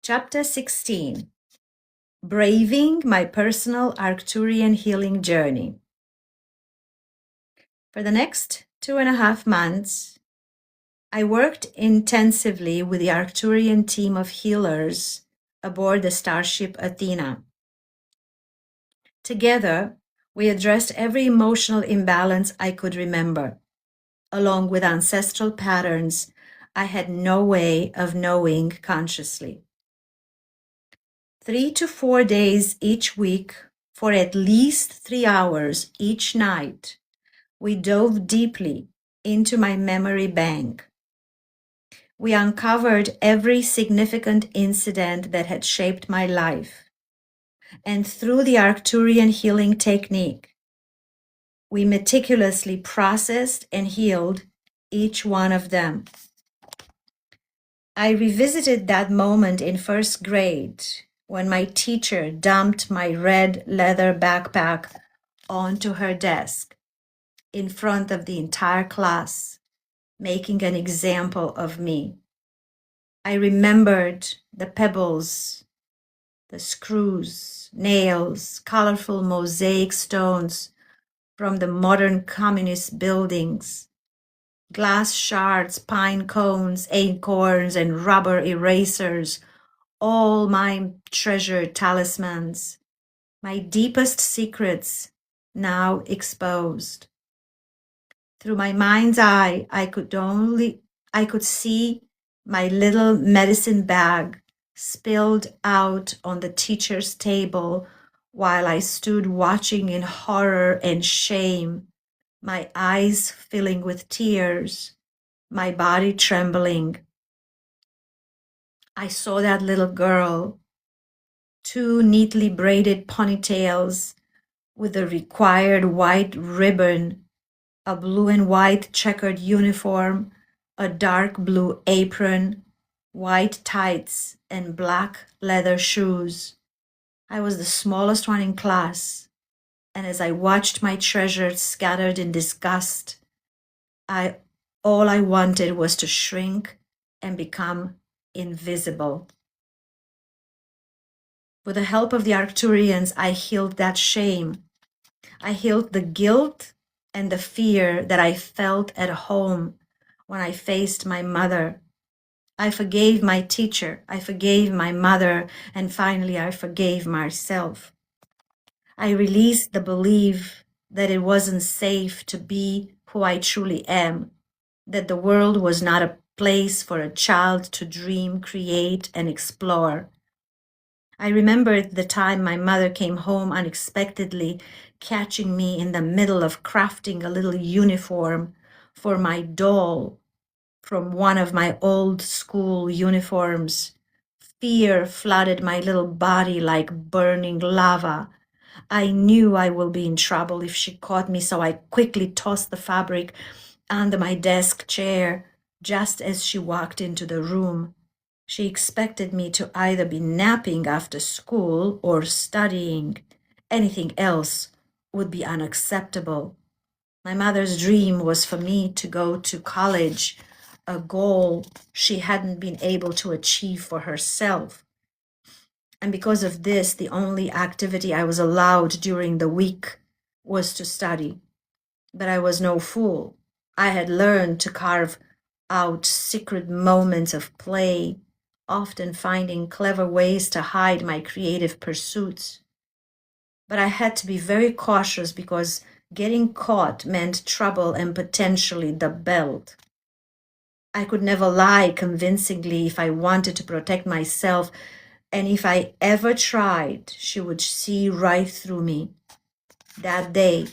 Chapter 16, Braving My Personal Arcturian Healing Journey. For the next 2.5 months, I worked intensively with the Arcturian team of healers aboard the starship Athena. Together, we addressed every emotional imbalance I could remember, along with ancestral patterns I had no way of knowing consciously. 3 to 4 days each week, for at least 3 hours each night, we dove deeply into my memory bank. We uncovered every significant incident that had shaped my life. And through the Arcturian Healing Technique, we meticulously processed and healed each one of them. I revisited that moment in first grade when my teacher dumped my red leather backpack onto her desk in front of the entire class, making an example of me. I remembered the pebbles, the screws, nails, colorful mosaic stones from the modern communist buildings, glass shards, pine cones, acorns, and rubber erasers, all my treasured talismans, my deepest secrets now exposed. Through my mind's eye, I could see my little medicine bag spilled out on the teacher's table while I stood watching in horror and shame, my eyes filling with tears, my body trembling. I saw that little girl, 2 neatly braided ponytails with the required white ribbon, a blue and white checkered uniform, a dark blue apron, white tights, and black leather shoes. I was the smallest one in class, and as I watched my treasures scattered in disgust, all I wanted was to shrink and become invisible. With the help of the Arcturians, I healed that shame. I healed the guilt and the fear that I felt at home when I faced my mother. I forgave my teacher, I forgave my mother, and finally I forgave myself. I released the belief that it wasn't safe to be who I truly am, that the world was not a place for a child to dream, create, and explore. I remembered the time my mother came home unexpectedly, catching me in the middle of crafting a little uniform for my doll from one of my old school uniforms. Fear flooded my little body like burning lava. I knew I would be in trouble if she caught me, so I quickly tossed the fabric under my desk chair just as she walked into the room. She expected me to either be napping after school or studying. Anything else would be unacceptable. My mother's dream was for me to go to college, a goal she hadn't been able to achieve for herself. And because of this, the only activity I was allowed during the week was to study. But I was no fool. I had learned to carve out secret moments of play, often finding clever ways to hide my creative pursuits. But I had to be very cautious because getting caught meant trouble and potentially the belt. I could never lie convincingly if I wanted to protect myself, and if I ever tried, she would see right through me. That day,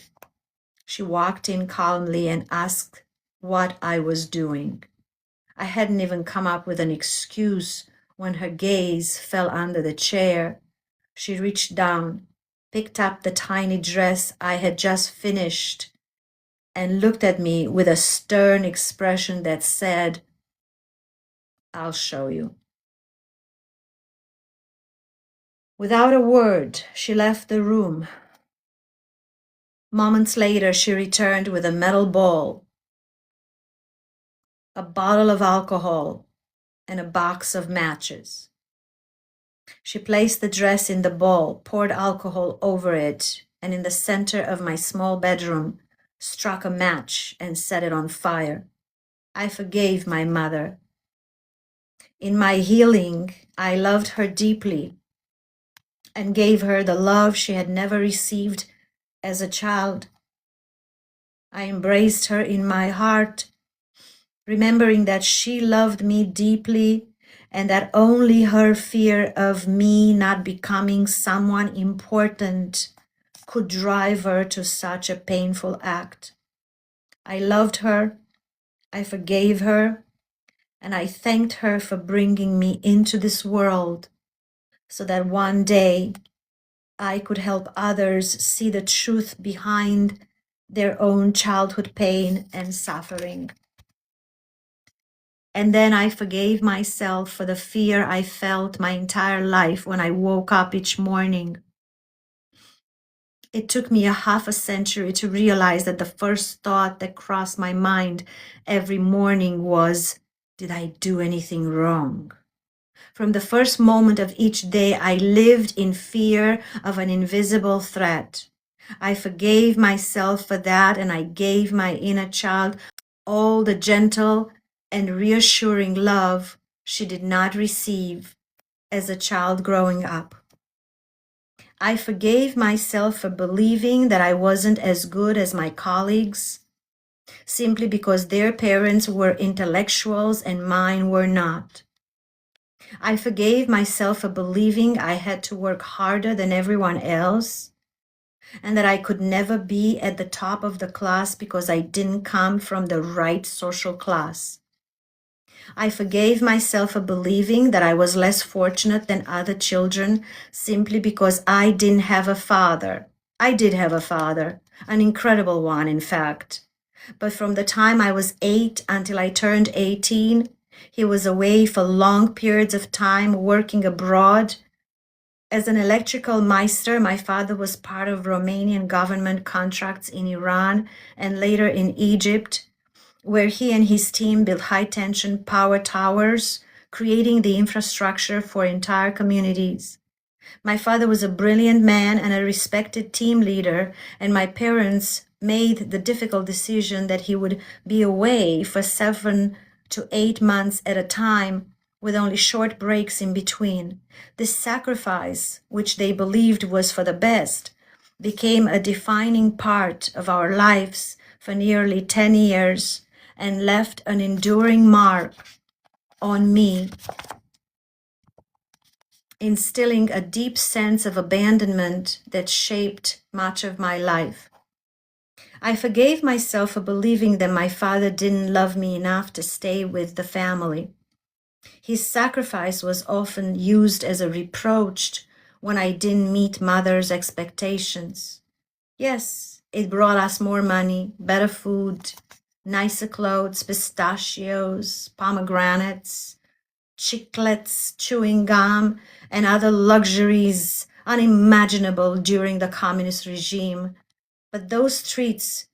she walked in calmly and asked what I was doing. I hadn't even come up with an excuse when her gaze fell under the chair. She reached down, picked up the tiny dress I had just finished, and looked at me with a stern expression that said, "I'll show you." Without a word, she left the room. Moments later, she returned with a metal ball, a bottle of alcohol, and a box of matches. She placed the dress in the bowl, poured alcohol over it, and in the center of my small bedroom, struck a match and set it on fire. I forgave my mother. In my healing, I loved her deeply and gave her the love she had never received as a child. I embraced her in my heart, remembering that she loved me deeply and that only her fear of me not becoming someone important could drive her to such a painful act. I loved her, I forgave her, and I thanked her for bringing me into this world so that one day I could help others see the truth behind their own childhood pain and suffering. And then I forgave myself for the fear I felt my entire life when I woke up each morning. It took me a half a century to realize that the first thought that crossed my mind every morning was, did I do anything wrong? From the first moment of each day, I lived in fear of an invisible threat. I forgave myself for that, and I gave my inner child all the gentle and reassuring love she did not receive as a child growing up. I forgave myself for believing that I wasn't as good as my colleagues, simply because their parents were intellectuals and mine were not. I forgave myself for believing I had to work harder than everyone else and that I could never be at the top of the class because I didn't come from the right social class. I forgave myself for believing that I was less fortunate than other children simply because I didn't have a father. I did have a father, an incredible one, in fact. But from the time I was 8 until I turned 18, he was away for long periods of time working abroad. As an electrical meister, my father was part of Romanian government contracts in Iran and later in Egypt, where he and his team built high-tension power towers, creating the infrastructure for entire communities. My father was a brilliant man and a respected team leader, and my parents made the difficult decision that he would be away for 7 to 8 months at a time, with only short breaks in between. This sacrifice, which they believed was for the best, became a defining part of our lives for nearly 10 years and left an enduring mark on me, instilling a deep sense of abandonment that shaped much of my life. I forgave myself for believing that my father didn't love me enough to stay with the family. His sacrifice was often used as a reproach when I didn't meet mother's expectations. Yes, it brought us more money, better food, nicer clothes, pistachios, pomegranates, chiclets, chewing gum, and other luxuries unimaginable during the communist regime. But those treats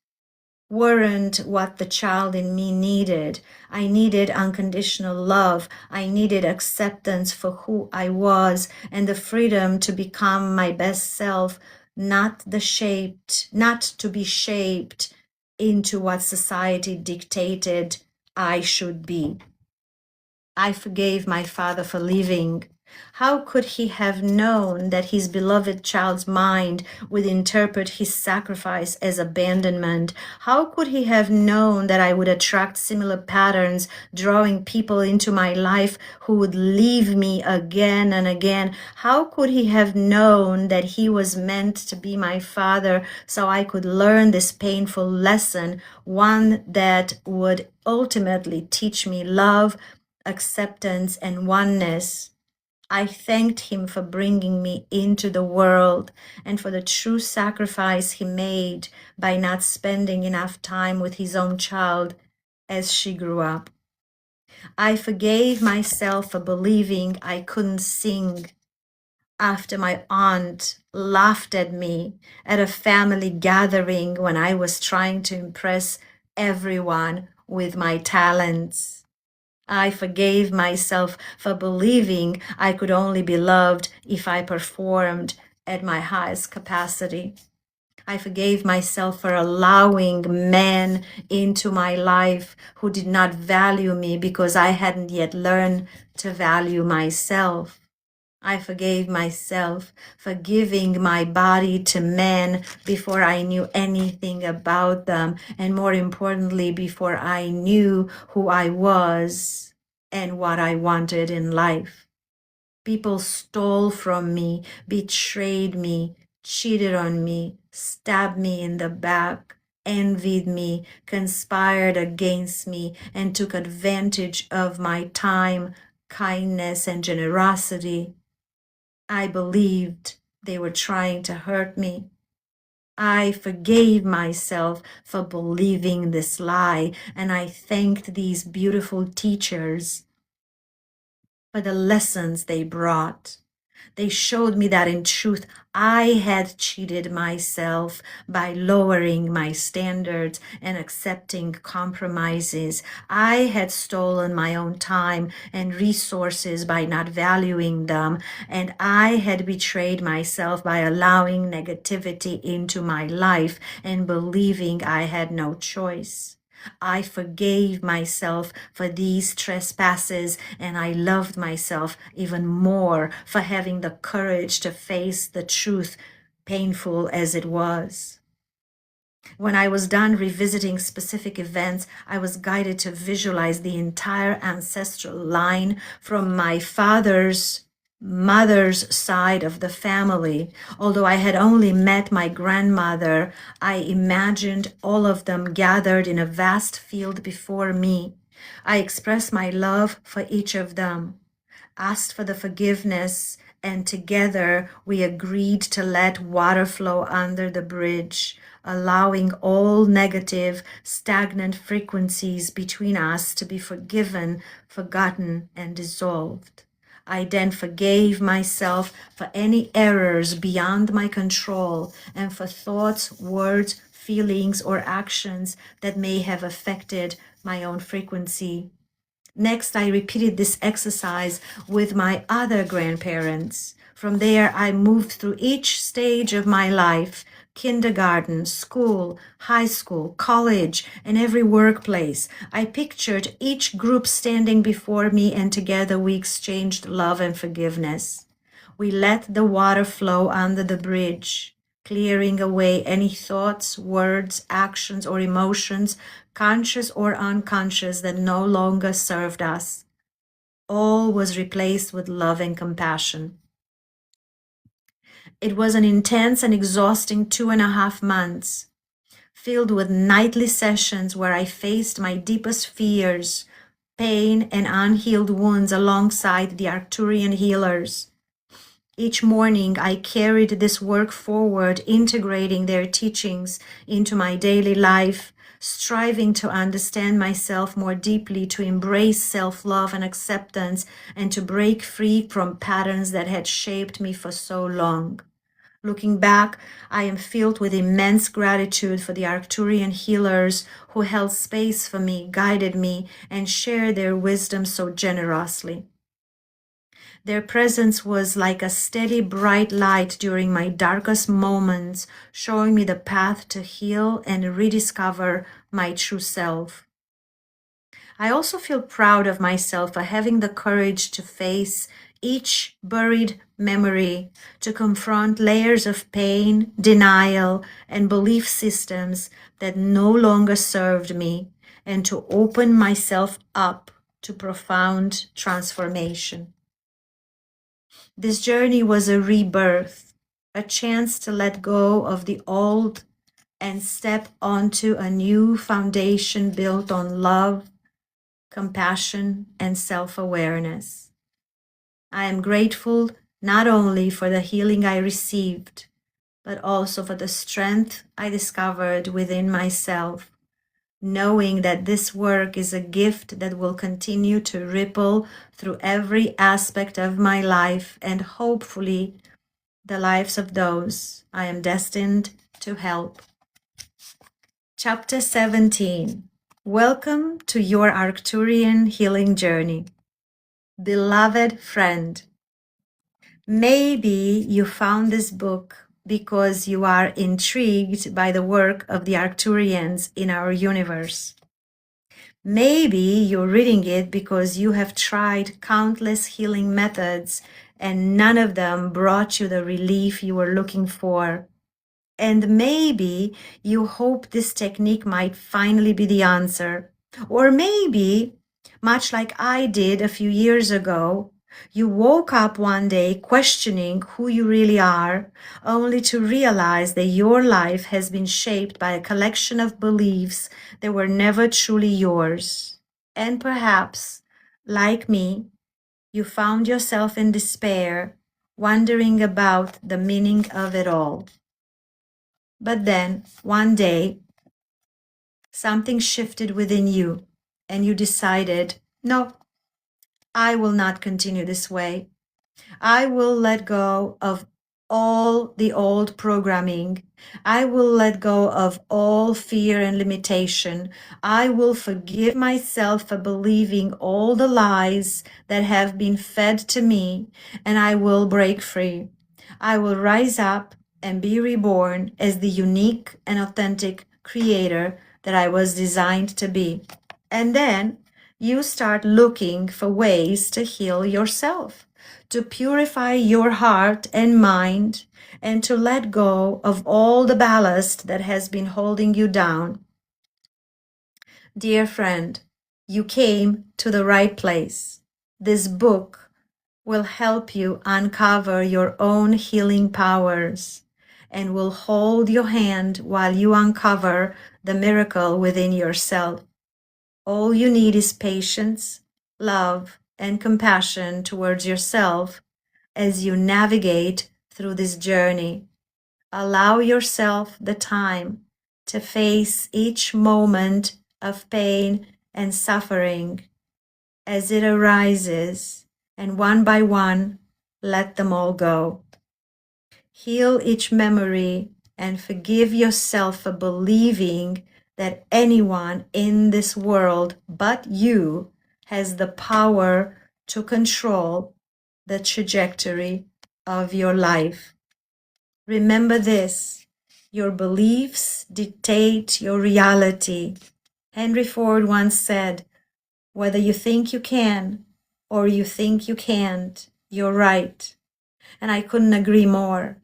weren't what the child in me needed. I needed unconditional love. I needed acceptance for who I was and the freedom to become my best self, not to be shaped into what society dictated I should be. I forgave my father for leaving. How could he have known that his beloved child's mind would interpret his sacrifice as abandonment? How could he have known that I would attract similar patterns, drawing people into my life who would leave me again and again? How could he have known that he was meant to be my father so I could learn this painful lesson, one that would ultimately teach me love, acceptance, and oneness? I thanked him for bringing me into the world and for the true sacrifice he made by not spending enough time with his own child as she grew up. I forgave myself for believing I couldn't sing after my aunt laughed at me at a family gathering when I was trying to impress everyone with my talents. I forgave myself for believing I could only be loved if I performed at my highest capacity. I forgave myself for allowing men into my life who did not value me because I hadn't yet learned to value myself. I forgave myself for giving my body to men before I knew anything about them, and more importantly, before I knew who I was and what I wanted in life. People stole from me, betrayed me, cheated on me, stabbed me in the back, envied me, conspired against me, and took advantage of my time, kindness, and generosity. I believed they were trying to hurt me. I forgave myself for believing this lie, and I thanked these beautiful teachers for the lessons they brought. They showed me that in truth, I had cheated myself by lowering my standards and accepting compromises. I had stolen my own time and resources by not valuing them. And I had betrayed myself by allowing negativity into my life and believing I had no choice. I forgave myself for these trespasses, and I loved myself even more for having the courage to face the truth, painful as it was. When I was done revisiting specific events, I was guided to visualize the entire ancestral line from my mother's side of the family. Although I had only met my grandmother, I imagined all of them gathered in a vast field before me. I expressed my love for each of them, asked for the forgiveness, and together we agreed to let water flow under the bridge, allowing all negative, stagnant frequencies between us to be forgiven, forgotten, and dissolved. I then forgave myself for any errors beyond my control and for thoughts, words, feelings, or actions that may have affected my own frequency. Next, I repeated this exercise with my other grandparents. From there, I moved through each stage of my life: kindergarten, school, high school, college, and every workplace. I pictured each group standing before me, and together we exchanged love and forgiveness. We let the water flow under the bridge, clearing away any thoughts, words, actions, or emotions, conscious or unconscious, that no longer served us. All was replaced with love and compassion. It was an intense and exhausting 2.5 months, filled with nightly sessions where I faced my deepest fears, pain, and unhealed wounds alongside the Arcturian healers. Each morning, I carried this work forward, integrating their teachings into my daily life, striving to understand myself more deeply, to embrace self-love and acceptance, and to break free from patterns that had shaped me for so long. Looking back, I am filled with immense gratitude for the Arcturian healers who held space for me, guided me, and shared their wisdom so generously. Their presence was like a steady, bright light during my darkest moments, showing me the path to heal and rediscover my true self. I also feel proud of myself for having the courage to face each buried memory, to confront layers of pain, denial, and belief systems that no longer served me, and to open myself up to profound transformation. This journey was a rebirth, a chance to let go of the old and step onto a new foundation built on love, compassion, and self-awareness. I am grateful not only for the healing I received, but also for the strength I discovered within myself, knowing that this work is a gift that will continue to ripple through every aspect of my life and hopefully the lives of those I am destined to help. Chapter 17. Welcome to your Arcturian healing journey. Beloved friend, maybe you found this book because you are intrigued by the work of the Arcturians in our universe. Maybe you're reading it because you have tried countless healing methods and none of them brought you the relief you were looking for. And maybe you hope this technique might finally be the answer. Or maybe, much like I did a few years ago, you woke up one day questioning who you really are, only to realize that your life has been shaped by a collection of beliefs that were never truly yours. And perhaps, like me, you found yourself in despair, wondering about the meaning of it all. But then, one day, something shifted within you, and you decided, no, I will not continue this way. I will let go of all the old programming. I will let go of all fear and limitation. I will forgive myself for believing all the lies that have been fed to me, and I will break free. I will rise up and be reborn as the unique and authentic creator that I was designed to be. And then you start looking for ways to heal yourself, to purify your heart and mind, and to let go of all the ballast that has been holding you down. Dear friend, you came to the right place. This book will help you uncover your own healing powers and will hold your hand while you uncover the miracle within yourself. All you need is patience, love, and compassion towards yourself as you navigate through this journey. Allow yourself the time to face each moment of pain and suffering as it arises, and one by one, let them all go. Heal each memory and forgive yourself for believing that anyone in this world but you has the power to control the trajectory of your life. Remember this, your beliefs dictate your reality. Henry Ford once said, whether you think you can or you think you can't, you're right. And I couldn't agree more.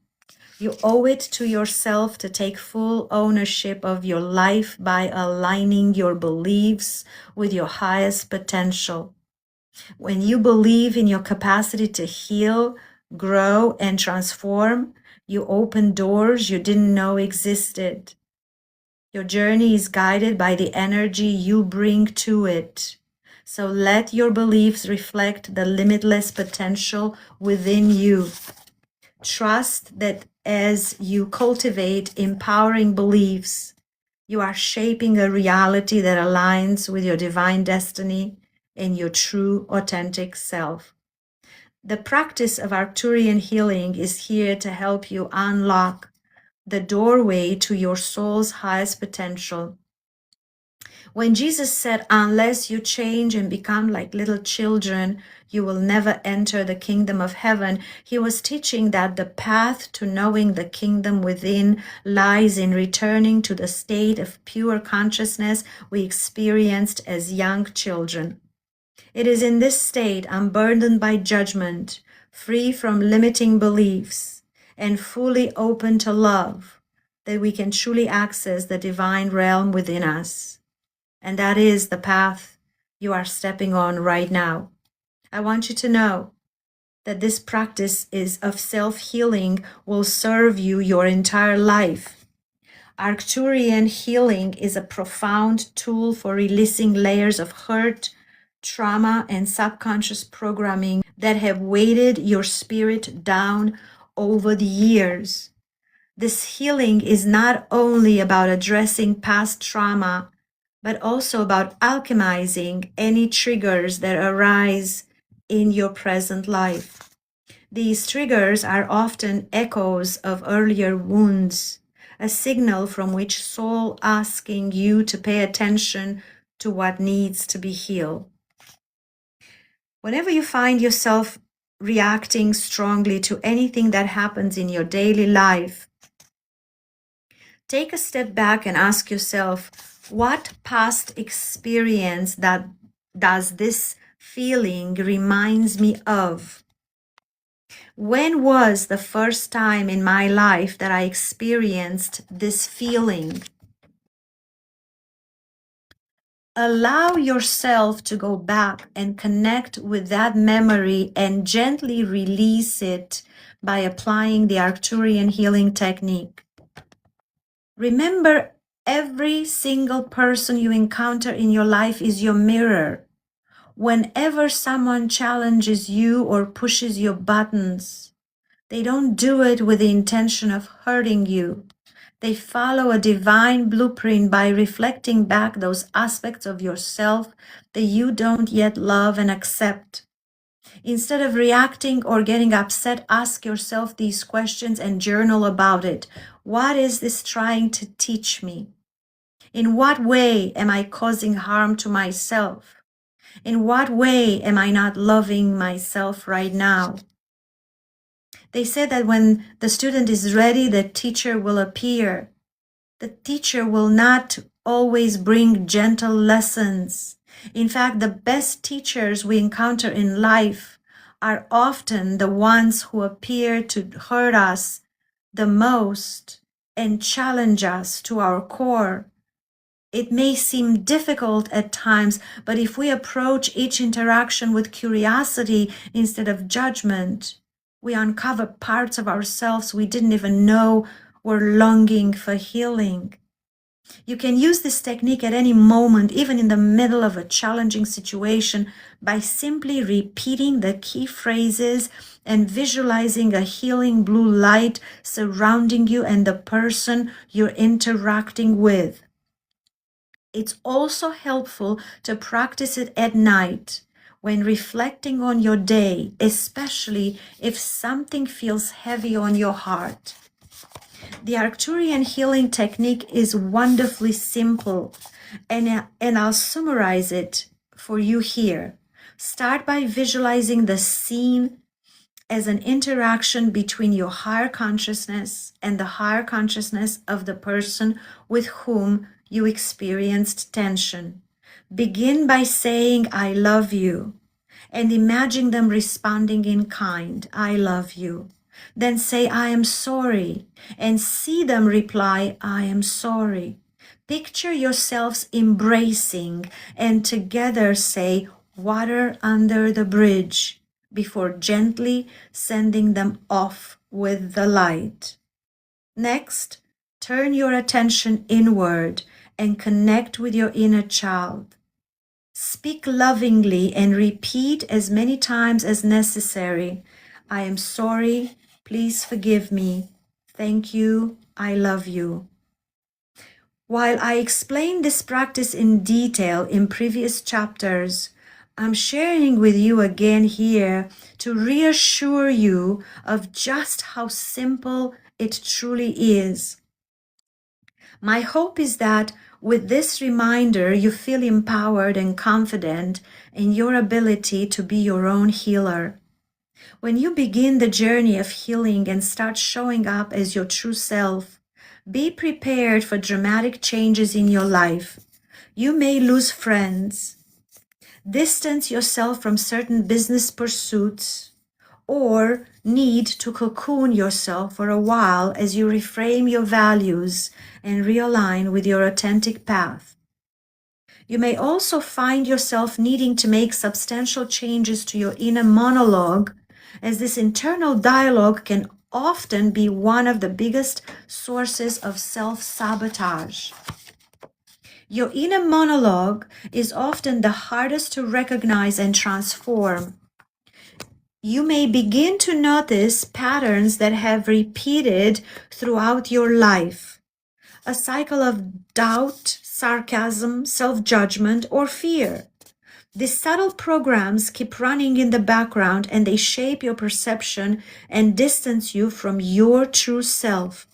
You owe it to yourself to take full ownership of your life by aligning your beliefs with your highest potential. When you believe in your capacity to heal, grow, and transform, you open doors you didn't know existed. Your journey is guided by the energy you bring to it. So let your beliefs reflect the limitless potential within you. Trust that as you cultivate empowering beliefs, you are shaping a reality that aligns with your divine destiny and your true, authentic self. The practice of Arcturian healing is here to help you unlock the doorway to your soul's highest potential. When Jesus said, unless you change and become like little children, you will never enter the kingdom of heaven, he was teaching that the path to knowing the kingdom within lies in returning to the state of pure consciousness we experienced as young children. It is in this state, unburdened by judgment, free from limiting beliefs, and fully open to love, that we can truly access the divine realm within us. And that is the path you are stepping on right now. I want you to know that this practice of self-healing will serve you your entire life. Arcturian healing is a profound tool for releasing layers of hurt, trauma, and subconscious programming that have weighted your spirit down over the years. This healing is not only about addressing past trauma, but also about alchemizing any triggers that arise in your present life. These triggers are often echoes of earlier wounds, a signal from which soul asking you to pay attention to what needs to be healed. Whenever you find yourself reacting strongly to anything that happens in your daily life, take a step back and ask yourself, what past experience that does this feeling reminds me of? When was the first time in my life that I experienced this feeling? Allow yourself to go back and connect with that memory and gently release it by applying the Arcturian Healing Technique. Remember, every single person you encounter in your life is your mirror. Whenever someone challenges you or pushes your buttons, they don't do it with the intention of hurting you. They follow a divine blueprint by reflecting back those aspects of yourself that you don't yet love and accept. Instead of reacting or getting upset, ask yourself these questions and journal about it. What is this trying to teach me? In what way am I causing harm to myself? In what way am I not loving myself right now? They said that when the student is ready, the teacher will appear. The teacher will not always bring gentle lessons. In fact, the best teachers we encounter in life are often the ones who appear to hurt us the most and challenge us to our core. It may seem difficult at times, but if we approach each interaction with curiosity instead of judgment, we uncover parts of ourselves we didn't even know were longing for healing. You can use this technique at any moment, even in the middle of a challenging situation, by simply repeating the key phrases and visualizing a healing blue light surrounding you and the person you're interacting with. It's also helpful to practice it at night when reflecting on your day, especially if something feels heavy on your heart. The Arcturian Healing Technique is wonderfully simple, and I'll summarize it for you here. Start by visualizing the scene as an interaction between your higher consciousness and the higher consciousness of the person with whom you experienced tension. Begin by saying, I love you, and imagine them responding in kind, I love you. Then say, I am sorry, and see them reply, I am sorry. Picture yourselves embracing and together say, water under the bridge, before gently sending them off with the light. Next, turn your attention inward and connect with your inner child. Speak lovingly and repeat as many times as necessary. I am sorry. Please forgive me. Thank you. I love you. While I explained this practice in detail in previous chapters, I'm sharing with you again here to reassure you of just how simple it truly is. My hope is that with this reminder, you feel empowered and confident in your ability to be your own healer. When you begin the journey of healing and start showing up as your true self, be prepared for dramatic changes in your life. You may lose friends, distance yourself from certain business pursuits, or need to cocoon yourself for a while as you reframe your values and realign with your authentic path. You may also find yourself needing to make substantial changes to your inner monologue, as this internal dialogue can often be one of the biggest sources of self-sabotage. Your inner monologue is often the hardest to recognize and transform. You may begin to notice patterns that have repeated throughout your life. A cycle of doubt, sarcasm, self-judgment, or fear. These subtle programs keep running in the background and they shape your perception and distance you from your true self.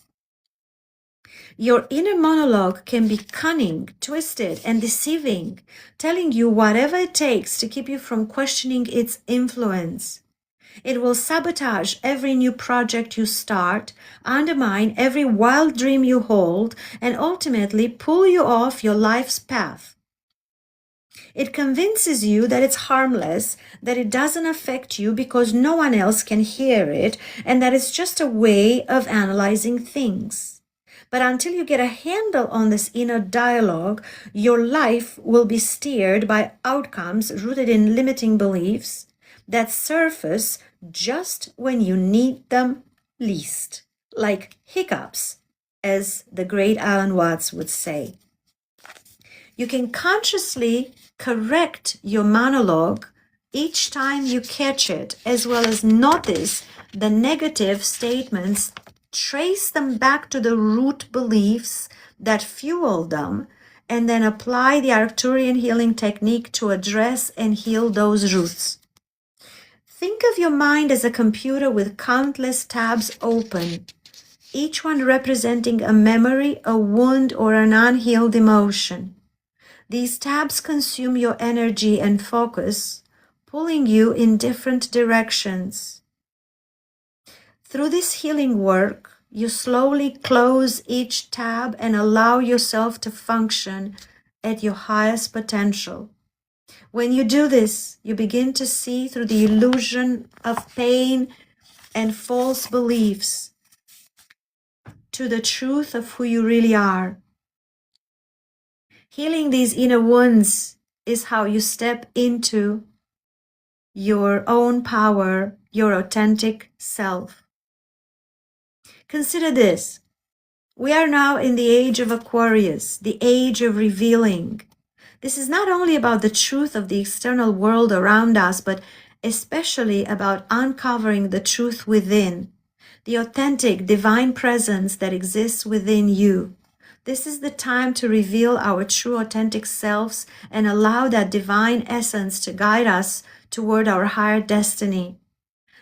Your inner monologue can be cunning, twisted, and deceiving, telling you whatever it takes to keep you from questioning its influence. It will sabotage every new project you start, undermine every wild dream you hold, and ultimately pull you off your life's path. It convinces you that it's harmless, that it doesn't affect you because no one else can hear it, and that it's just a way of analyzing things. But until you get a handle on this inner dialogue, your life will be steered by outcomes rooted in limiting beliefs that surface just when you need them least, like hiccups, as the great Alan Watts would say. You can consciously correct your monologue each time you catch it, as well as notice the negative statements, trace them back to the root beliefs that fuel them, and then apply the Arcturian healing technique to address and heal those roots. Think of your mind as a computer with countless tabs open, each one representing a memory, a wound, or an unhealed emotion. These tabs consume your energy and focus, pulling you in different directions. Through this healing work, you slowly close each tab and allow yourself to function at your highest potential. When you do this, you begin to see through the illusion of pain and false beliefs to the truth of who you really are. Healing these inner wounds is how you step into your own power, your authentic self. Consider this. We are now in the age of Aquarius, the age of revealing. This is not only about the truth of the external world around us, but especially about uncovering the truth within, the authentic divine presence that exists within you. This is the time to reveal our true authentic selves and allow that divine essence to guide us toward our higher destiny.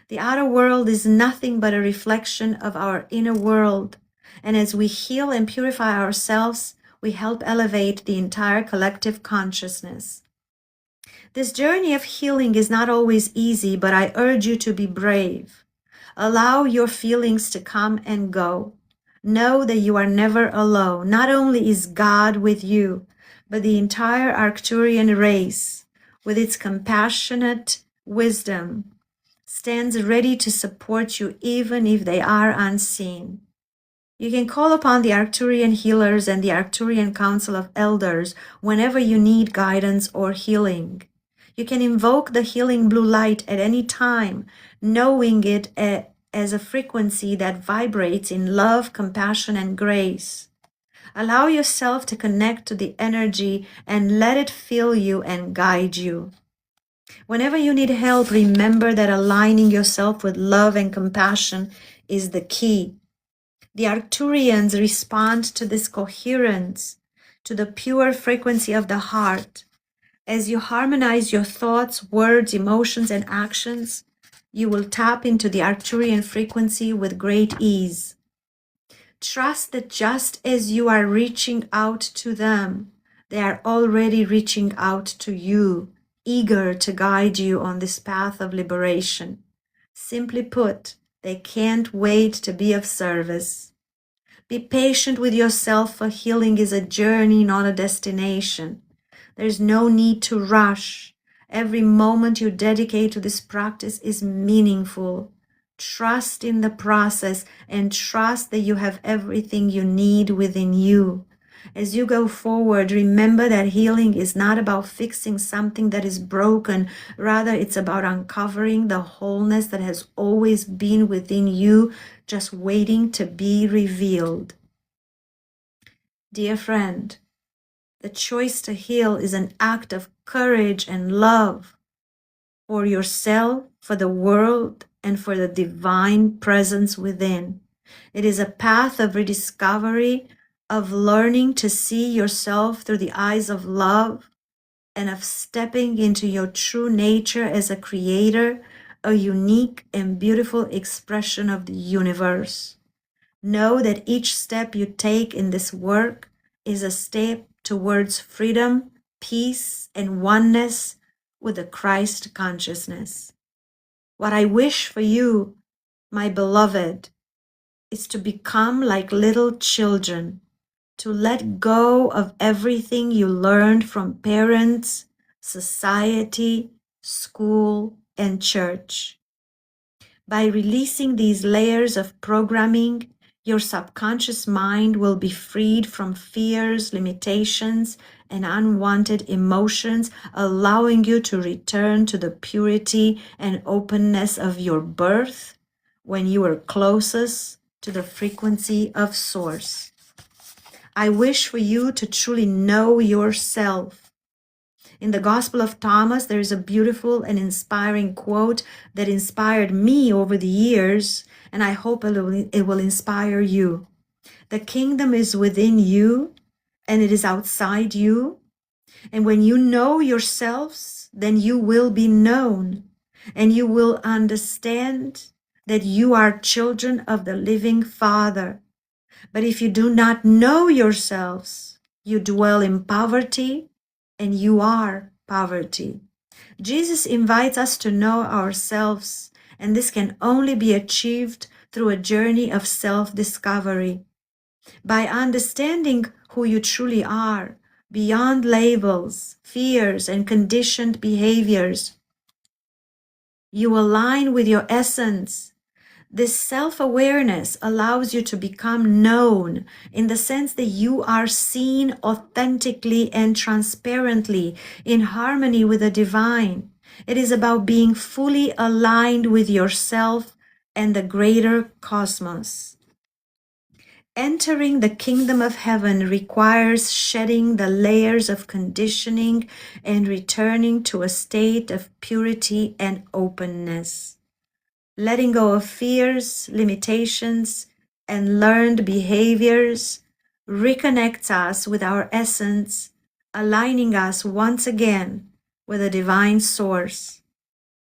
The outer world is nothing but a reflection of our inner world, and as we heal and purify ourselves, we help elevate the entire collective consciousness. This journey of healing is not always easy, but I urge you to be brave. Allow your feelings to come and go. Know that you are never alone. Not only is God with you, but the entire Arcturian race, with its compassionate wisdom, stands ready to support you even if they are unseen. You can call upon the Arcturian healers and the Arcturian Council of Elders whenever you need guidance or healing. You can invoke the healing blue light at any time, knowing it as a frequency that vibrates in love, compassion, and grace. Allow yourself to connect to the energy and let it fill you and guide you. Whenever you need help, remember that aligning yourself with love and compassion is the key. The Arcturians respond to this coherence, to the pure frequency of the heart. As you harmonize your thoughts, words, emotions, and actions, you will tap into the Arcturian frequency with great ease. Trust that just as you are reaching out to them, they are already reaching out to you, eager to guide you on this path of liberation. Simply put, they can't wait to be of service. Be patient with yourself, for healing is a journey, not a destination. There's no need to rush. Every moment you dedicate to this practice is meaningful. Trust in the process and trust that you have everything you need within you. As you go forward, remember that healing is not about fixing something that is broken. Rather, it's about uncovering the wholeness that has always been within you, just waiting to be revealed. Dear friend, the choice to heal is an act of courage and love for yourself, for the world, and for the divine presence within. It is a path of rediscovery, of learning to see yourself through the eyes of love, and of stepping into your true nature as a creator, a unique and beautiful expression of the universe. Know that each step you take in this work is a step towards freedom, peace, and oneness with the Christ consciousness. What I wish for you, my beloved, is to become like little children, to let go of everything you learned from parents, society, school, and church. By releasing these layers of programming, your subconscious mind will be freed from fears, limitations, and unwanted emotions, allowing you to return to the purity and openness of your birth when you were closest to the frequency of Source. I wish for you to truly know yourself. In the Gospel of Thomas, there is a beautiful and inspiring quote that inspired me over the years, and I hope it will inspire you. The kingdom is within you, and it is outside you. And when you know yourselves, then you will be known, and you will understand that you are children of the living Father. But if you do not know yourselves, you dwell in poverty, and you are poverty. Jesus invites us to know ourselves, and this can only be achieved through a journey of self-discovery. By understanding who you truly are, beyond labels, fears, and conditioned behaviors, you align with your essence. This self-awareness allows you to become known in the sense that you are seen authentically and transparently in harmony with the divine. It is about being fully aligned with yourself and the greater cosmos. Entering the kingdom of heaven requires shedding the layers of conditioning and returning to a state of purity and openness. Letting go of fears, limitations, and learned behaviors reconnects us with our essence, aligning us once again with a divine source.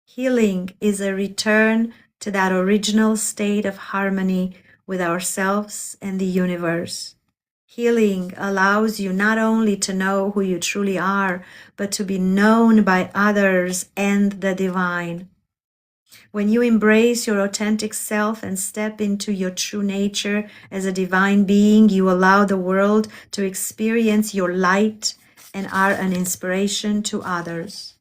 Healing is a return to that original state of harmony with ourselves and the universe. Healing allows you not only to know who you truly are, but to be known by others and the divine. When you embrace your authentic self and step into your true nature as a divine being, you allow the world to experience your light and are an inspiration to others.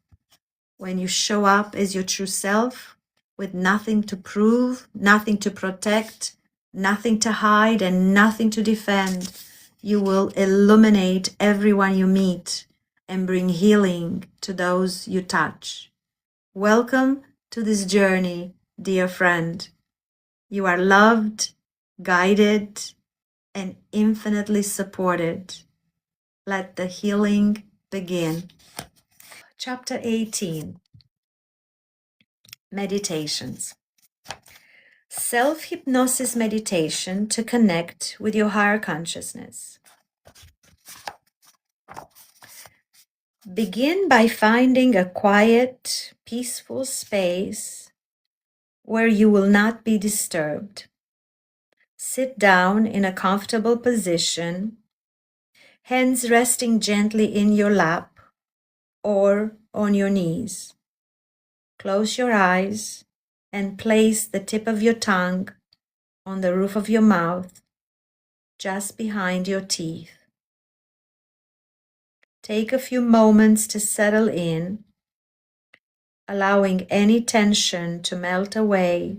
When you show up as your true self, with nothing to prove, nothing to protect, nothing to hide, and nothing to defend, you will illuminate everyone you meet and bring healing to those you touch. Welcome to this journey, dear friend. You are loved, guided, and infinitely supported. Let the healing begin. Chapter 18, Meditations. Self-hypnosis meditation to connect with your higher consciousness. Begin by finding a quiet, peaceful space where you will not be disturbed. Sit down in a comfortable position, hands resting gently in your lap or on your knees. Close your eyes and place the tip of your tongue on the roof of your mouth, just behind your teeth. Take a few moments to settle in, allowing any tension to melt away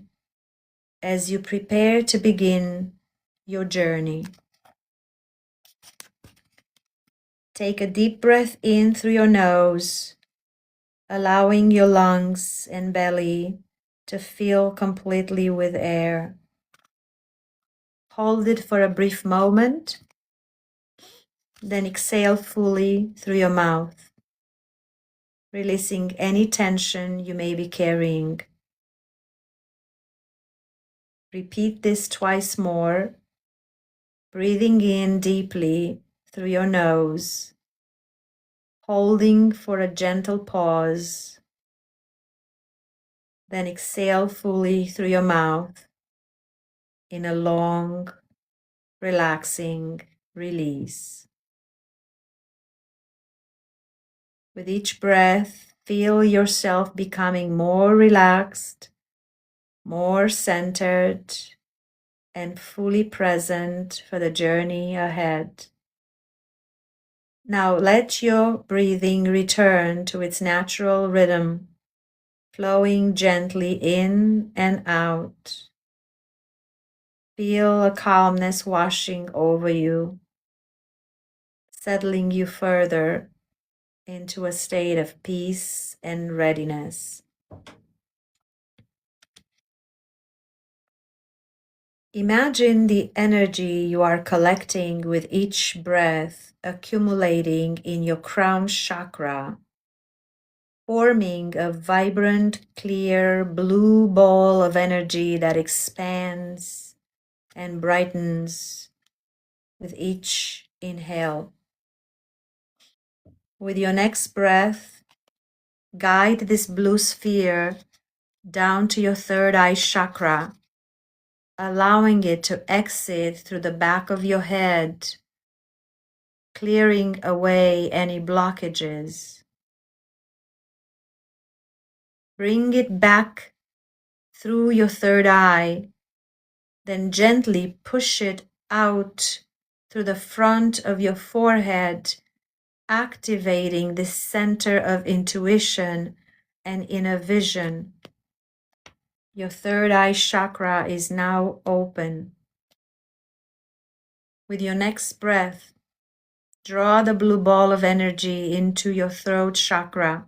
as you prepare to begin your journey. Take a deep breath in through your nose, allowing your lungs and belly to fill completely with air. Hold it for a brief moment, then exhale fully through your mouth, releasing any tension you may be carrying. Repeat this twice more, breathing in deeply through your nose, holding for a gentle pause, then exhale fully through your mouth in a long, relaxing release. With each breath, feel yourself becoming more relaxed, more centered, and fully present for the journey ahead. Now let your breathing return to its natural rhythm, flowing gently in and out. Feel a calmness washing over you, settling you further into a state of peace and readiness. Imagine the energy you are collecting with each breath accumulating in your crown chakra, forming a vibrant, clear blue ball of energy that expands and brightens with each inhale. With your next breath, guide this blue sphere down to your third eye chakra, allowing it to exit through the back of your head, clearing away any blockages. Bring it back through your third eye, then gently push it out through the front of your forehead, activating the center of intuition and inner vision. Your third eye chakra is now open. With your next breath, draw the blue ball of energy into your throat chakra.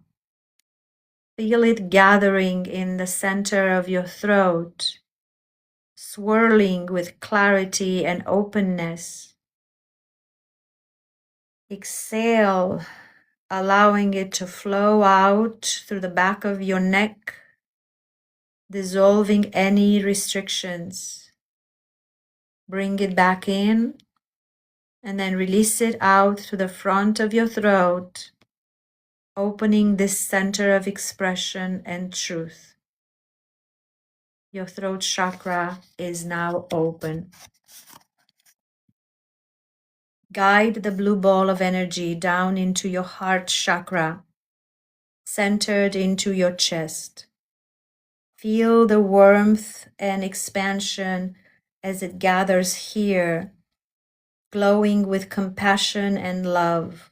Feel it gathering in the center of your throat, swirling with clarity and openness. Exhale, allowing it to flow out through the back of your neck, dissolving any restrictions. Bring it back in and then release it out through the front of your throat, opening this center of expression and truth. Your throat chakra is now open. Guide the blue ball of energy down into your heart chakra, centered into your chest. Feel the warmth and expansion as it gathers here, glowing with compassion and love.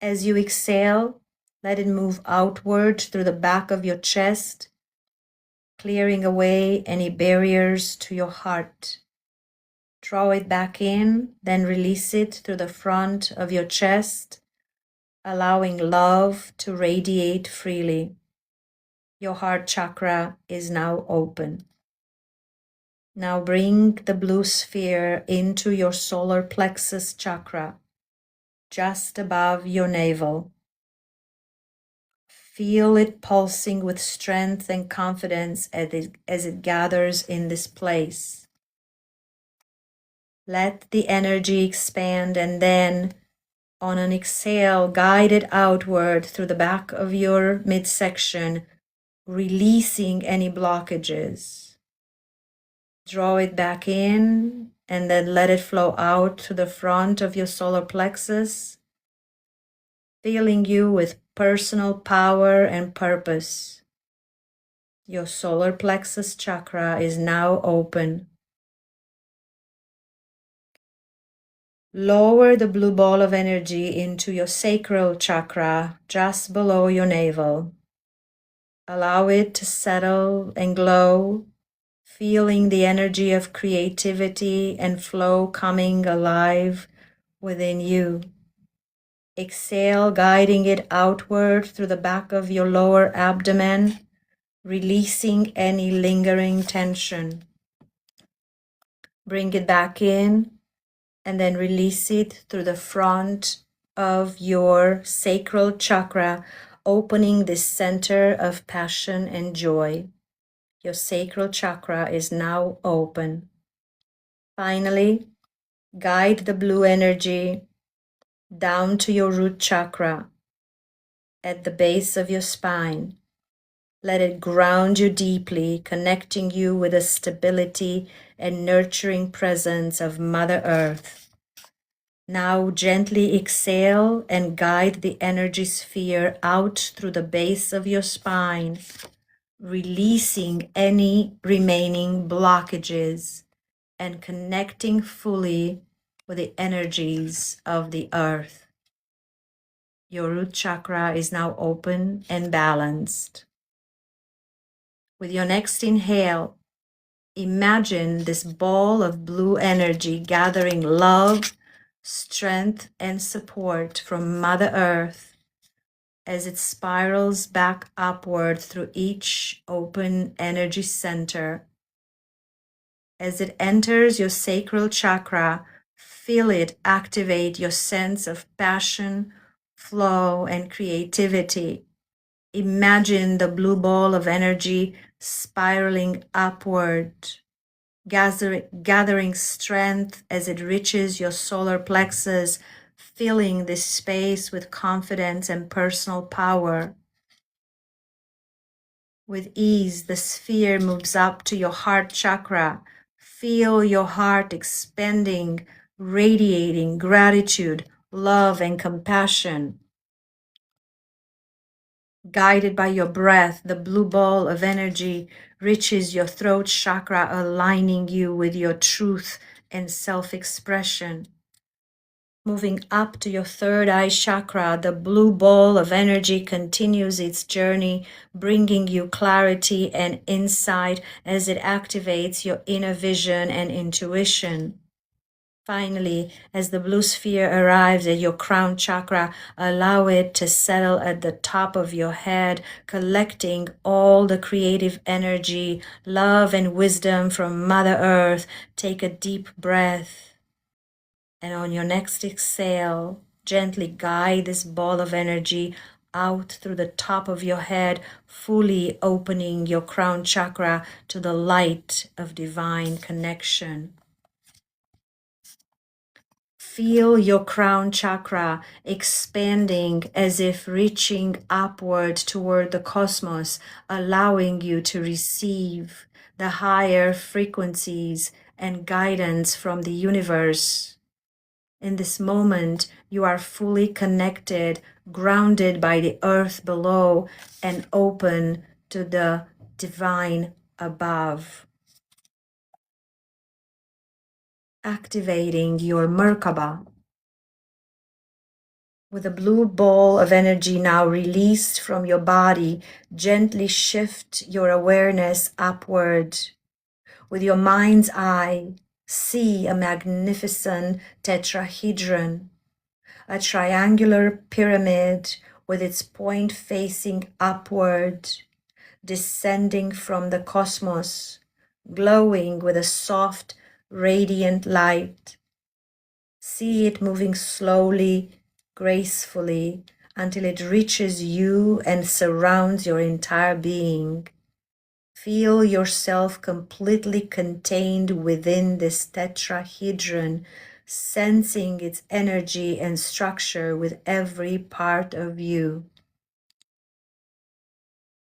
As you exhale, let it move outward through the back of your chest, clearing away any barriers to your heart. Draw it back in, then release it through the front of your chest, allowing love to radiate freely. Your heart chakra is now open. Now bring the blue sphere into your solar plexus chakra, just above your navel. Feel it pulsing with strength and confidence as it gathers in this place. Let the energy expand and then, on an exhale, guide it outward through the back of your midsection, releasing any blockages. Draw it back in and then let it flow out to the front of your solar plexus, filling you with personal power and purpose. Your solar plexus chakra is now open. Lower the blue ball of energy into your sacral chakra just below your navel. Allow it to settle and glow, feeling the energy of creativity and flow coming alive within you. Exhale, guiding it outward through the back of your lower abdomen, releasing any lingering tension. Bring it back in and then release it through the front of your sacral chakra, opening this center of passion and joy. Your sacral chakra is now open. Finally, guide the blue energy down to your root chakra at the base of your spine. Let it ground you deeply, connecting you with the stability and nurturing presence of Mother Earth. Now gently exhale and guide the energy sphere out through the base of your spine, releasing any remaining blockages and connecting fully with the energies of the earth. Your root chakra is now open and balanced. With your next inhale, imagine this ball of blue energy gathering love, strength, and support from Mother Earth as it spirals back upward through each open energy center. As it enters your sacral chakra, feel it activate your sense of passion, flow, and creativity. Imagine the blue ball of energy spiraling upward, gathering strength as it reaches your solar plexus, filling this space with confidence and personal power. With ease, the sphere moves up to your heart chakra. Feel your heart expanding, radiating gratitude, love, and compassion. Guided by your breath, the blue ball of energy reaches your throat chakra, aligning you with your truth and self-expression. Moving up to your third eye chakra, the blue ball of energy continues its journey, bringing you clarity and insight as it activates your inner vision and intuition. Finally, as the blue sphere arrives at your crown chakra, allow it to settle at the top of your head, collecting all the creative energy, love, and wisdom from Mother Earth. Take a deep breath. And on your next exhale, gently guide this ball of energy out through the top of your head, fully opening your crown chakra to the light of divine connection. Feel your crown chakra expanding as if reaching upward toward the cosmos, allowing you to receive the higher frequencies and guidance from the universe. In this moment, you are fully connected, grounded by the earth below, and open to the divine above. Activating your Merkaba. With a blue ball of energy now released from your body, gently shift your awareness upward. With your mind's eye, see a magnificent tetrahedron, a triangular pyramid with its point facing upward, descending from the cosmos, glowing with a soft, radiant light. See it moving slowly, gracefully, until it reaches you and surrounds your entire being. Feel yourself completely contained within this tetrahedron, sensing its energy and structure with every part of you.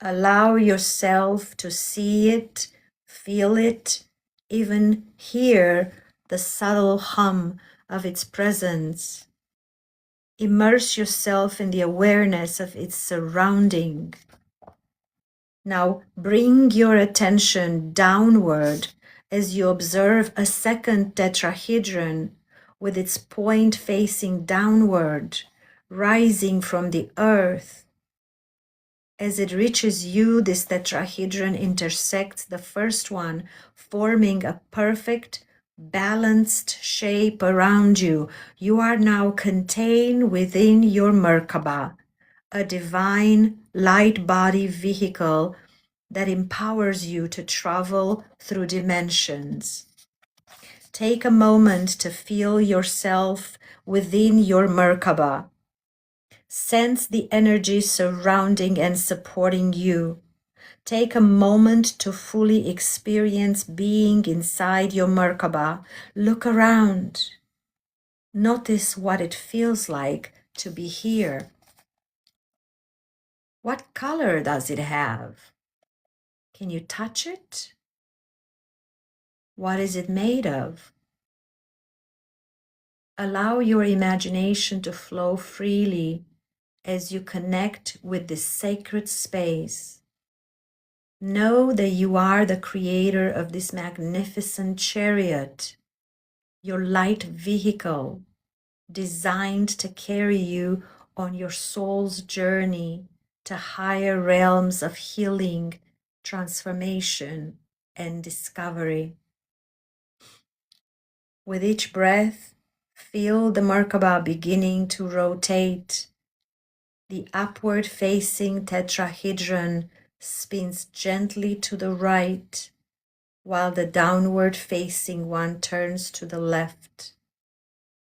Allow yourself to see it, feel it, even hear the subtle hum of its presence. Immerse yourself in the awareness of its surrounding. Now bring your attention downward as you observe a second tetrahedron with its point facing downward, rising from the earth. As it reaches you, this tetrahedron intersects the first one, forming a perfect, balanced shape around you. You are now contained within your Merkaba, a divine light body vehicle that empowers you to travel through dimensions. Take a moment to feel yourself within your Merkaba. Sense the energy surrounding and supporting you. Take a moment to fully experience being inside your Merkaba. Look around. Notice what it feels like to be here. What color does it have? Can you touch it? What is it made of? Allow your imagination to flow freely as you connect with this sacred space. Know that you are the creator of this magnificent chariot, your light vehicle designed to carry you on your soul's journey to higher realms of healing, transformation, and discovery. With each breath, feel the Merkaba beginning to rotate. The upward facing tetrahedron spins gently to the right, while the downward facing one turns to the left.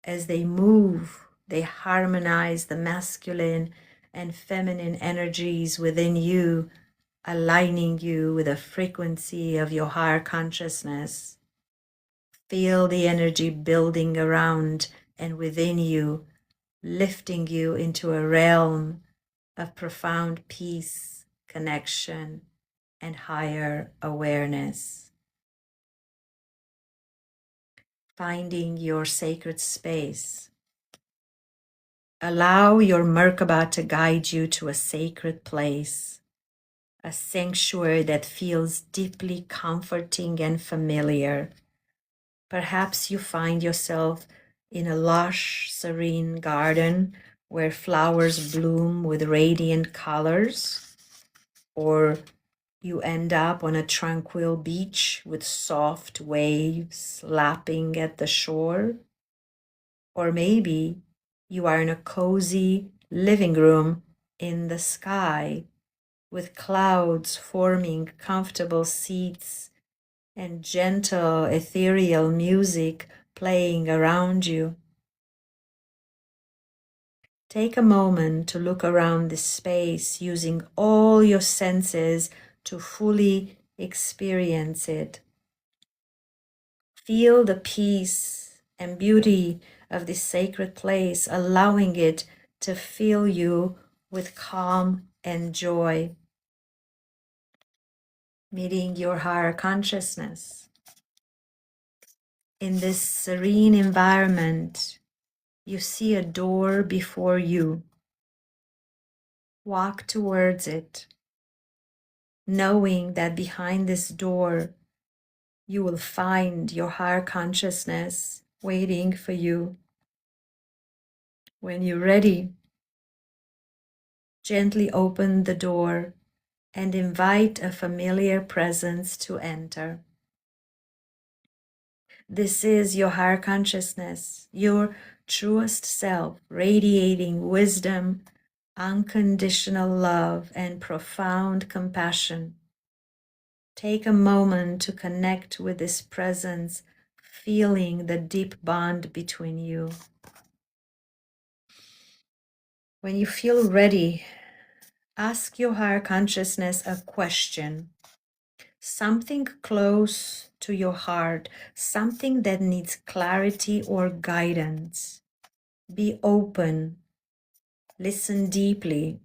As they move, they harmonize the masculine and feminine energies within you, aligning you with the frequency of your higher consciousness. Feel the energy building around and within you, lifting you into a realm of profound peace, connection, and higher awareness. Finding your sacred space. Allow your Merkaba to guide you to a sacred place, a sanctuary that feels deeply comforting and familiar. Perhaps you find yourself in a lush, serene garden where flowers bloom with radiant colors, or you end up on a tranquil beach with soft waves lapping at the shore. Or maybe you are in a cozy living room in the sky with clouds forming comfortable seats and gentle ethereal music playing around you. Take a moment to look around this space using all your senses to fully experience it. Feel the peace and beauty of this sacred place, allowing it to fill you with calm and joy. Meeting your higher consciousness. In this serene environment, you see a door before you. Walk towards it, knowing that behind this door, you will find your higher consciousness waiting for you. When you're ready, gently open the door and invite a familiar presence to enter. This is your higher consciousness, your truest self, radiating wisdom, unconditional love, and profound compassion. Take a moment to connect with this presence, feeling the deep bond between you. When you feel ready, ask your higher consciousness a question. Something close to your heart, something that needs clarity or guidance. Be open, listen deeply,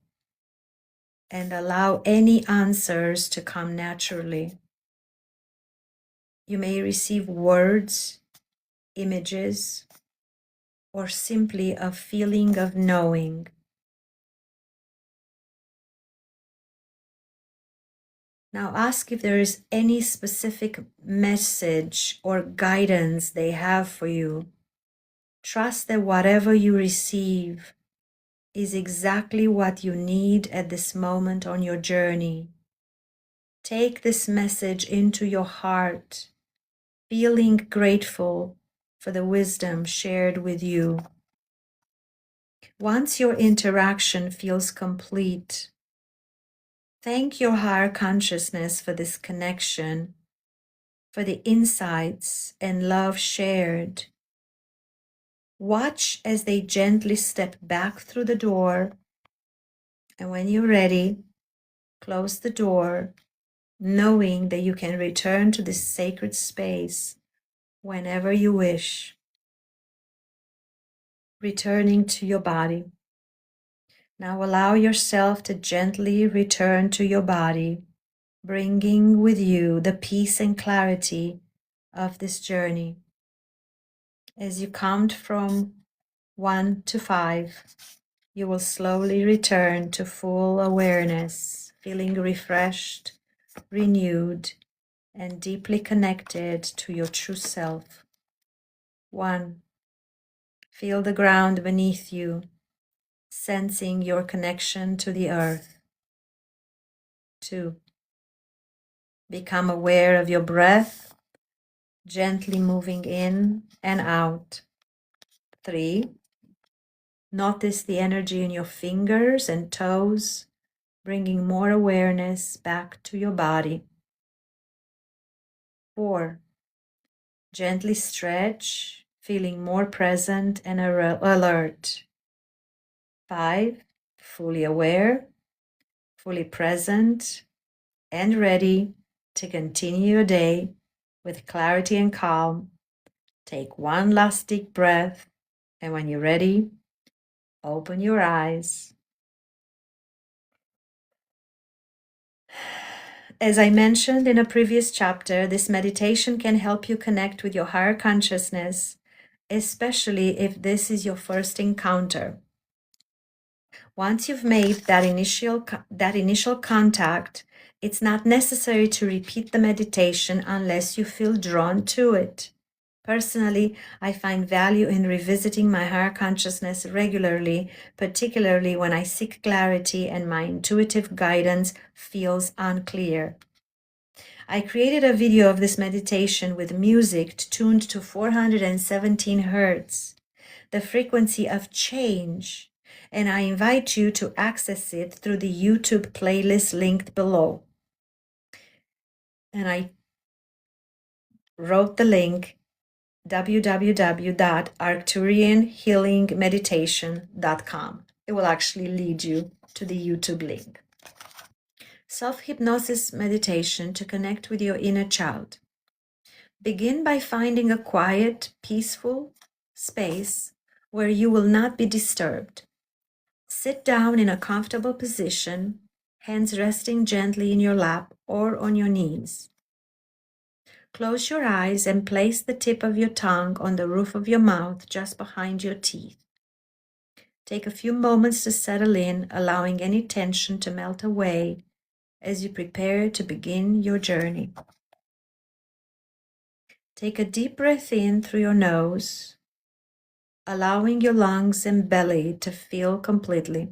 and allow any answers to come naturally. You may receive words, images, or simply a feeling of knowing. Now ask if there is any specific message or guidance they have for you. Trust that whatever you receive is exactly what you need at this moment on your journey. Take this message into your heart, feeling grateful for the wisdom shared with you. Once your interaction feels complete, thank your higher consciousness for this connection, for the insights and love shared. Watch as they gently step back through the door, and when you're ready, close the door, knowing that you can return to this sacred space whenever you wish. Returning to your body. Now allow yourself to gently return to your body, bringing with you the peace and clarity of this journey. As you count from 1 to 5, you will slowly return to full awareness, feeling refreshed, renewed, and deeply connected to your true self. 1. Feel the ground beneath you, sensing your connection to the earth. 2. Become aware of your breath, gently moving in and out. 3. Notice the energy in your fingers and toes, bringing more awareness back to your body. 4. Gently stretch, feeling more present and alert. 5. Fully aware, fully present, and ready to continue your day with clarity and calm. Take one last deep breath, and when you're ready, open your eyes. As I mentioned in a previous chapter, this meditation can help you connect with your higher consciousness, especially if this is your first encounter. Once you've made that initial contact, it's not necessary to repeat the meditation unless you feel drawn to it. Personally, I find value in revisiting my higher consciousness regularly, particularly when I seek clarity and my intuitive guidance feels unclear. I created a video of this meditation with music tuned to 417 Hertz, the frequency of change, and I invite you to access it through the YouTube playlist linked below. And I wrote the link www.arcturianhealingmeditation.com. It will actually lead you to the YouTube link. Self-hypnosis meditation to connect with your inner child. Begin by finding a quiet, peaceful space where you will not be disturbed. Sit down in a comfortable position, hands resting gently in your lap or on your knees. Close your eyes and place the tip of your tongue on the roof of your mouth just behind your teeth. Take a few moments to settle in, allowing any tension to melt away as you prepare to begin your journey. Take a deep breath in through your nose, allowing your lungs and belly to fill completely.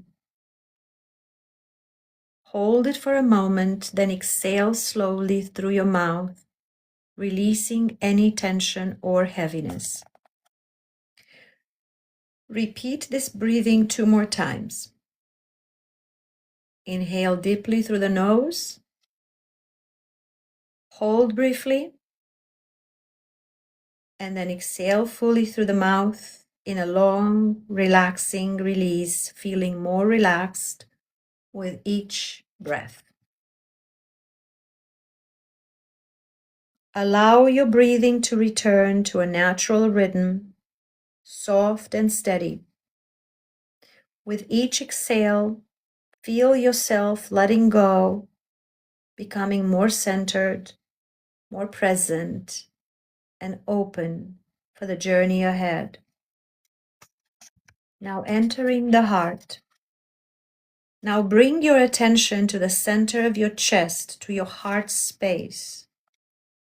Hold it for a moment, then exhale slowly through your mouth, releasing any tension or heaviness. Repeat this breathing 2 more times. Inhale deeply through the nose. Hold briefly. And then exhale fully through the mouth in a long, relaxing release, feeling more relaxed with each breath. Allow your breathing to return to a natural rhythm, soft and steady. With each exhale, feel yourself letting go, becoming more centered, more present, and open for the journey ahead. Now entering the heart. Now bring your attention to the center of your chest, to your heart space.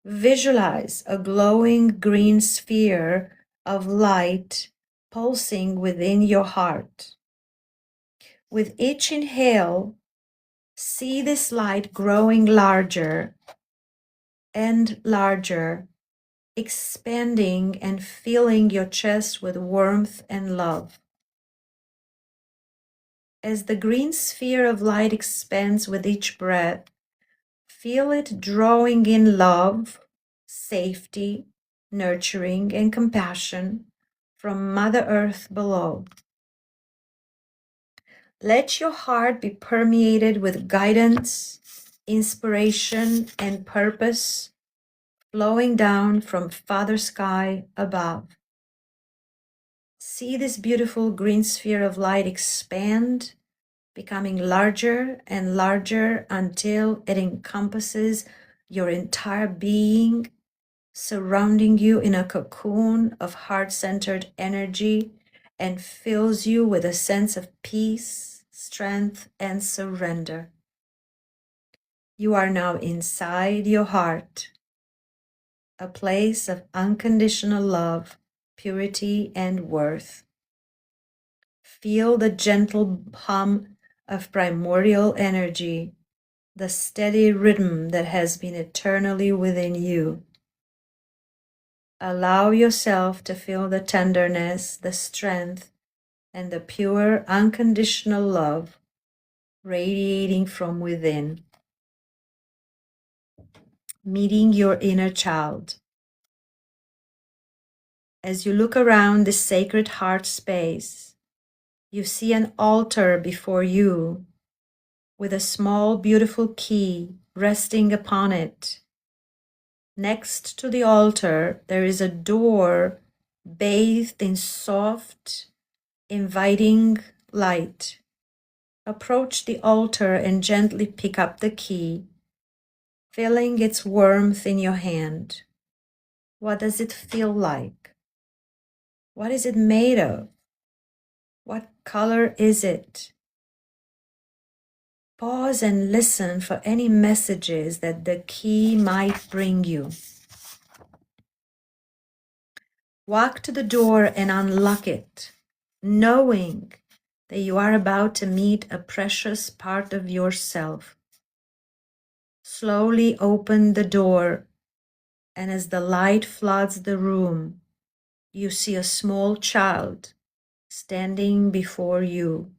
Visualize a glowing green sphere of light pulsing within your heart. With each inhale, see this light growing larger and larger, expanding and filling your chest with warmth and love. As the green sphere of light expands with each breath, feel it drawing in love, safety, nurturing, and compassion from Mother Earth below. Let your heart be permeated with guidance, inspiration, and purpose flowing down from Father Sky above. See this beautiful green sphere of light expand, becoming larger and larger until it encompasses your entire being, surrounding you in a cocoon of heart-centered energy and fills you with a sense of peace, strength, and surrender. You are now inside your heart, a place of unconditional love, purity, and worth. Feel the gentle hum of primordial energy, the steady rhythm that has been eternally within you. Allow yourself to feel the tenderness, the strength, and the pure, unconditional love radiating from within. Meeting your inner child. As you look around this sacred heart space, you see an altar before you with a small, beautiful key resting upon it. Next to the altar, there is a door bathed in soft, inviting light. Approach the altar and gently pick up the key, feeling its warmth in your hand. What does it feel like? What is it made of? What color is it? Pause and listen for any messages that the key might bring you. Walk to the door and unlock it, knowing that you are about to meet a precious part of yourself. Slowly open the door, and as the light floods the room, you see a small child standing before you.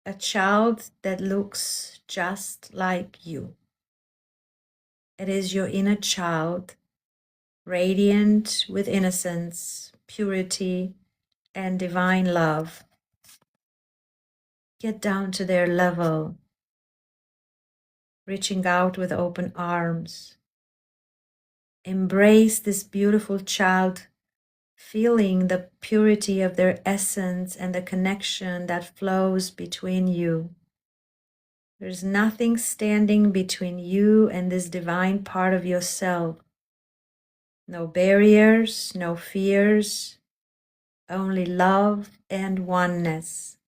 A child that looks just like you. It is your inner child, radiant with innocence, purity, and divine love. Get down to their level, reaching out with open arms. Embrace this beautiful child, feeling the purity of their essence and the connection that flows between you. There's nothing standing between you and this divine part of yourself. No barriers, no fears, only love and oneness.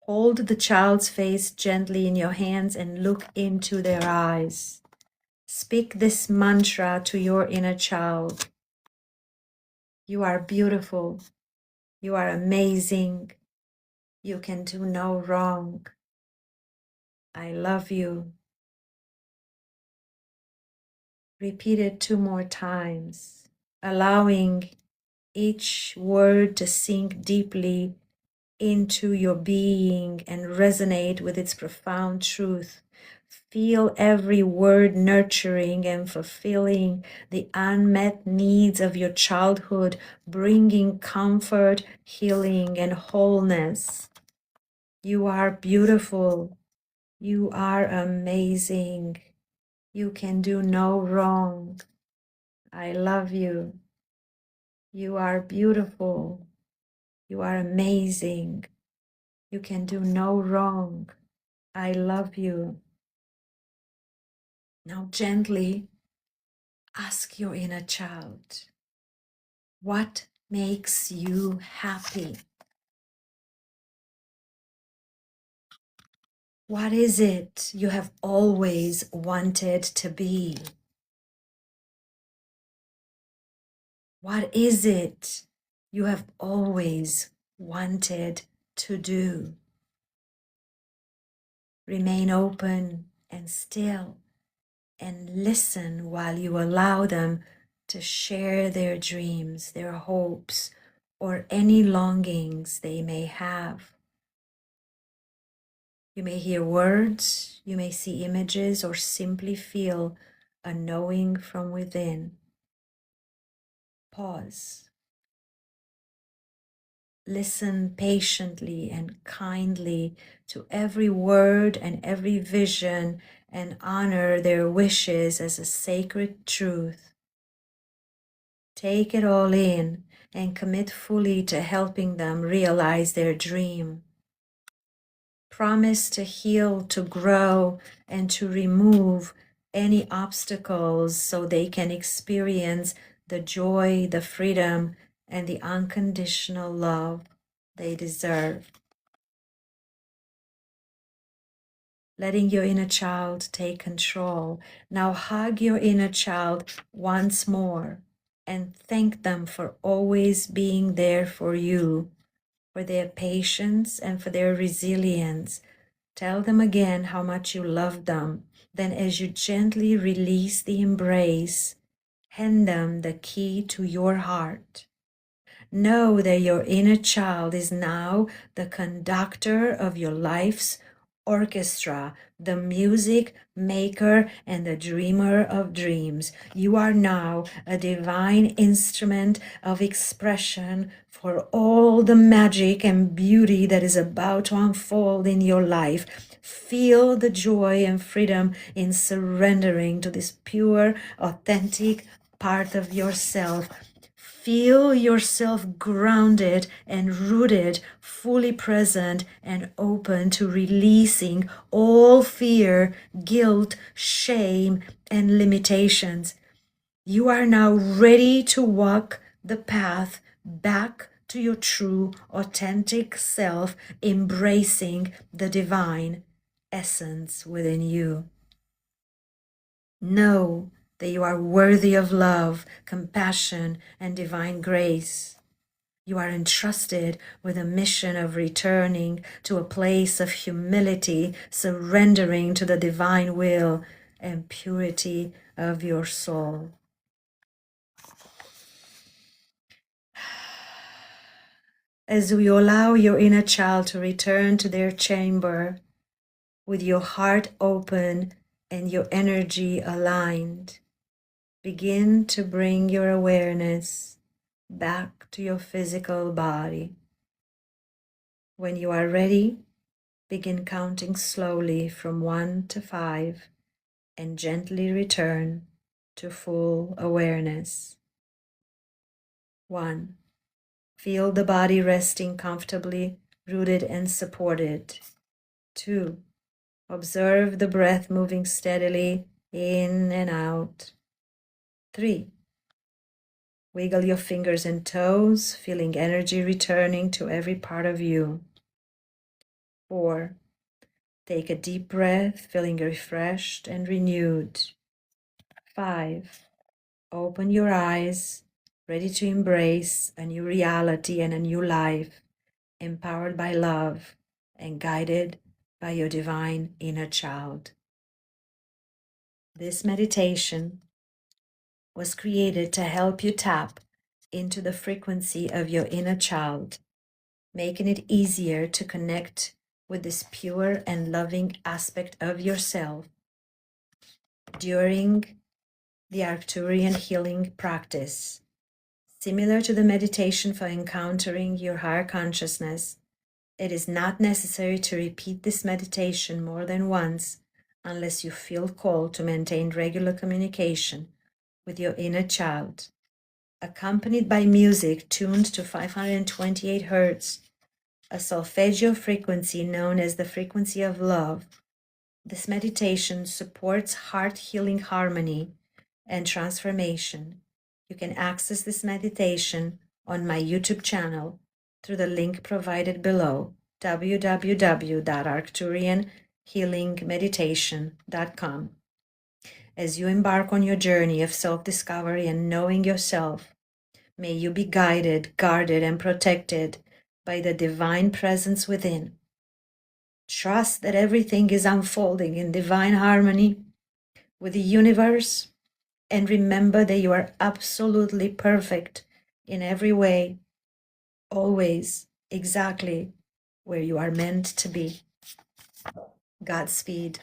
Hold the child's face gently in your hands and look into their eyes. Speak this mantra to your inner child. You are beautiful. You are amazing. You can do no wrong. I love you. Repeat it 2 more times, allowing each word to sink deeply into your being and resonate with its profound truth. Feel every word nurturing and fulfilling the unmet needs of your childhood, bringing comfort, healing, and wholeness. You are beautiful. You are amazing. You can do no wrong. I love you. You are beautiful. You are amazing. You can do no wrong. I love you. Now gently ask your inner child, what makes you happy? What is it you have always wanted to be? What is it you have always wanted to do? Remain open and still and listen while you allow them to share their dreams, their hopes, or any longings they may have. You may hear words, you may see images, or simply feel a knowing from within. Pause. Listen patiently and kindly to every word and every vision and honor their wishes as a sacred truth. Take it all in and commit fully to helping them realize their dream. Promise to heal, to grow, and to remove any obstacles so they can experience the joy, the freedom, and the unconditional love they deserve. Letting your inner child take control. Now hug your inner child once more and thank them for always being there for you, for their patience and for their resilience. Tell them again how much you love them. Then as you gently release the embrace, hand them the key to your heart. Know that your inner child is now the conductor of your life's orchestra, the music maker and the dreamer of dreams. You are now a divine instrument of expression for all the magic and beauty that is about to unfold in your life. Feel the joy and freedom in surrendering to this pure, authentic part of yourself. Feel yourself grounded and rooted, fully present and open to releasing all fear, guilt, shame, and limitations. You are now ready to walk the path back to your true, authentic self, embracing the divine essence within you. Know that you are worthy of love, compassion, and divine grace. You are entrusted with a mission of returning to a place of humility, surrendering to the divine will and purity of your soul. As you allow your inner child to return to their chamber with your heart open and your energy aligned, begin to bring your awareness back to your physical body. When you are ready, begin counting slowly from 1 to 5 and gently return to full awareness. 1. Feel the body resting comfortably, rooted and supported. 2. Observe the breath moving steadily in and out. 3. Wiggle your fingers and toes, feeling energy returning to every part of you. 4. Take a deep breath, feeling refreshed and renewed. 5. Open your eyes, ready to embrace a new reality and a new life, empowered by love and guided by your divine inner child. This meditation was created to help you tap into the frequency of your inner child, making it easier to connect with this pure and loving aspect of yourself during the Arcturian healing practice. Similar to the meditation for encountering your higher consciousness, it is not necessary to repeat this meditation more than once unless you feel called to maintain regular communication with your inner child. Accompanied by music tuned to 528 Hz, a solfeggio frequency known as the frequency of love, this meditation supports heart healing harmony and transformation. You can access this meditation on my YouTube channel through the link provided below, www.arcturianhealingmeditation.com. As you embark on your journey of self-discovery and knowing yourself, may you be guided, guarded, and protected by the divine presence within. Trust that everything is unfolding in divine harmony with the universe, and remember that you are absolutely perfect in every way, always exactly where you are meant to be. Godspeed.